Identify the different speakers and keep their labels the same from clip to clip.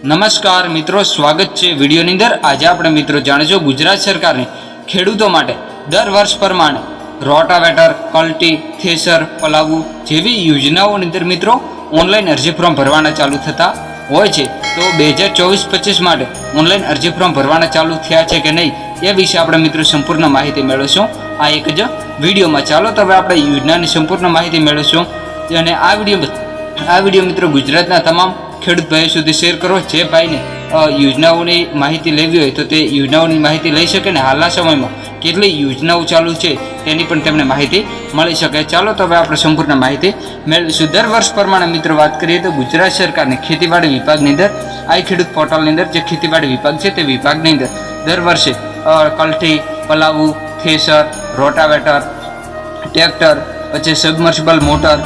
Speaker 1: નમસ્કાર મિત્રો, સ્વાગત છે વિડીયોની અંદર। આજે આપણે મિત્રો જાણીશું ગુજરાત સરકારની ખેડૂતો માટે દર વર્ષ પ્રમાણે રોટાવેટર, કલ્ટી, થ્રેશર, પલાવું જેવી યોજનાઓની અંદર મિત્રો ઓનલાઈન અરજી ફોર્મ ભરવાના ચાલુ થતા હોય છે। તો 2024-25 માટે ઓનલાઈન અરજી ફોર્મ ભરવાના ચાલુ થયા છે કે નહીં એ વિશે આપણે મિત્રો સંપૂર્ણ માહિતી મેળવીશું આ એક જ વિડીયોમાં। ચાલો તો હવે આપણે યોજનાની સંપૂર્ણ માહિતી મેળવીશું અને આ વિડીયો મિત્રો ગુજરાતના તમામ ખેડૂત ભાઈઓ સુધી શેર કરો। જે ભાઈને યોજનાઓની માહિતી લેવી હોય તો તે યોજનાઓની માહિતી લઈ શકે ને હાલના સમયમાં કેટલી યોજનાઓ ચાલુ છે તેની પણ તેમને માહિતી મળી શકે। ચાલો તો હવે આપણે સંપૂર્ણ માહિતી મેળવીશું। દર વર્ષ પ્રમાણે મિત્રો વાત કરીએ તો ગુજરાત સરકારની ખેતીવાડી વિભાગની અંદર આ ખેડૂત પોર્ટલની અંદર જે ખેતીવાડી વિભાગ છે તે વિભાગની અંદર દર વર્ષે કલ્ટી, પલાવું, થ્રેશર, રોટાવેટર, ટ્રેક્ટર, પછી submersible motor,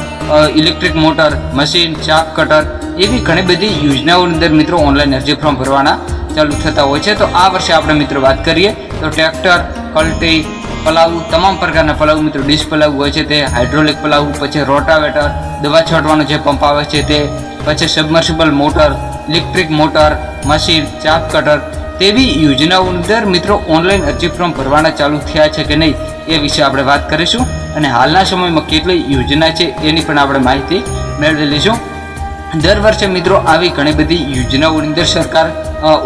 Speaker 1: electric motor, machine, ચાપ કટર એવી ઘણી બધી યોજનાઓની અંદર મિત્રો ઓનલાઈન અરજી ફોર્મ ભરવાના ચાલુ થતા હોય છે। તો આ વર્ષે આપણે મિત્રો વાત કરીએ તો ટ્રેક્ટર, કલ્ટી, પલાવું, તમામ પ્રકારના પલાવું મિત્રો ડીશ પલાવું હોય છે તે, હાઇડ્રોલિક પલાવું, પછી રોટાવેટર, દવા છાંટવાનો જે પંપ આવે છે તે, પછી submersible motor, electric motor, machine, ચાપ કટર તેવી યોજનાઓની અંદર મિત્રો ઓનલાઈન અરજી ફોર્મ ભરવાના ચાલુ થયા છે કે નહીં એ વિશે આપણે વાત કરીશું અને હાલના સમયમાં કેટલી યોજના છે એની પણ આપણે માહિતી મેળવી લઈશું। દર વર્ષે મિત્રો આવી ઘણી બધી યોજનાઓની અંદર સરકાર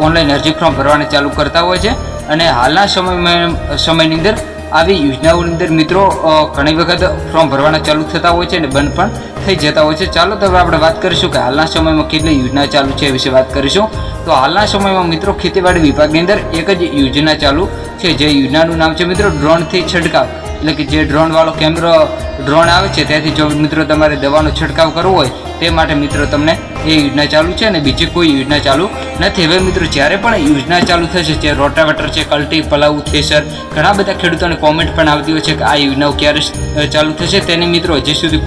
Speaker 1: ઓનલાઈન અરજી ફોર્મ ભરવાને ચાલુ કરતા હોય છે અને હાલના સમયની અંદર આવી યોજનાઓની અંદર મિત્રો ઘણી વખત ફોર્મ ભરવાના ચાલુ થતા હોય છે અને બંધ પણ થઈ જતા હોય છે। ચાલો તો હવે આપણે વાત કરીશું કે હાલના સમયમાં કેટલી યોજના ચાલુ છે એ વિશે વાત કરીશું। તો હાલના સમયમાં મિત્રો ખેતીવાડી વિભાગની અંદર એક જ યોજના ચાલુ છે જે યોજનાનું નામ છે મિત્રો ડ્રોનથી છંટકાવ, એટલે કે જે ડ્રોનવાળો ડ્રોન આવે છે ત્યાંથી જો મિત્રો તમારે દવાનો છંટકાવ કરવો હોય તે માટે મિત્રો તમને એ યોજના ચાલુ છે અને બીજી કોઈ યોજના ચાલુ નથી। હવે મિત્રો જ્યારે પણ યોજના ચાલુ થશે જે રોટાવેટર છે, કલ્ટી, પલાવું, થ્રેશર, ઘણા બધા ખેડૂતોને કોમેન્ટ પણ આવતી હોય છે કે આ યોજનાઓ ક્યારે ચાલુ થશે તેની મિત્રો હજી સુધી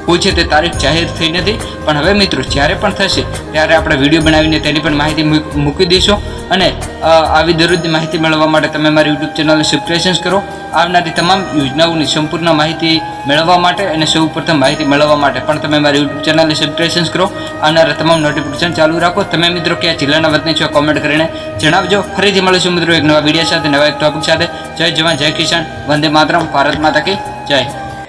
Speaker 1: કોઈ છે તે તારીખ જાહેર થઈ નથી, પણ હવે મિત્રો જ્યારે પણ થશે ત્યારે આપણે વિડીયો બનાવીને તેની પણ માહિતી મૂકી દઈશું અને આવી દરરોજની માહિતી મેળવવા માટે તમે મારી યુટ્યુબ ચેનલને સબસ્ક્રાઇબ કરો। આવનારી તમામ યોજનાઓની સંપૂર્ણ માહિતી મેળવવા માટે અને સૌપ્રથમ માહિતી મેળવવા માટે પણ તમે મારી યુટ્યુબ ચેનલને સબસ્ક્રાઇબ કરો। આવનારા તમામ નોટિફિકેશન ચાલુ રાખો। તમે મિત્રો કયા જિલ્લાના વતની છો કોમેન્ટ કરીને જણાવજો। ફરીથી મળીશું મિત્રો એક નવા વિડીયો સાથે, નવા એક ટોપિક સાથે। જય જવાન, જય કિસાન, વંદે માતરમ, ભારત માતા કી જય।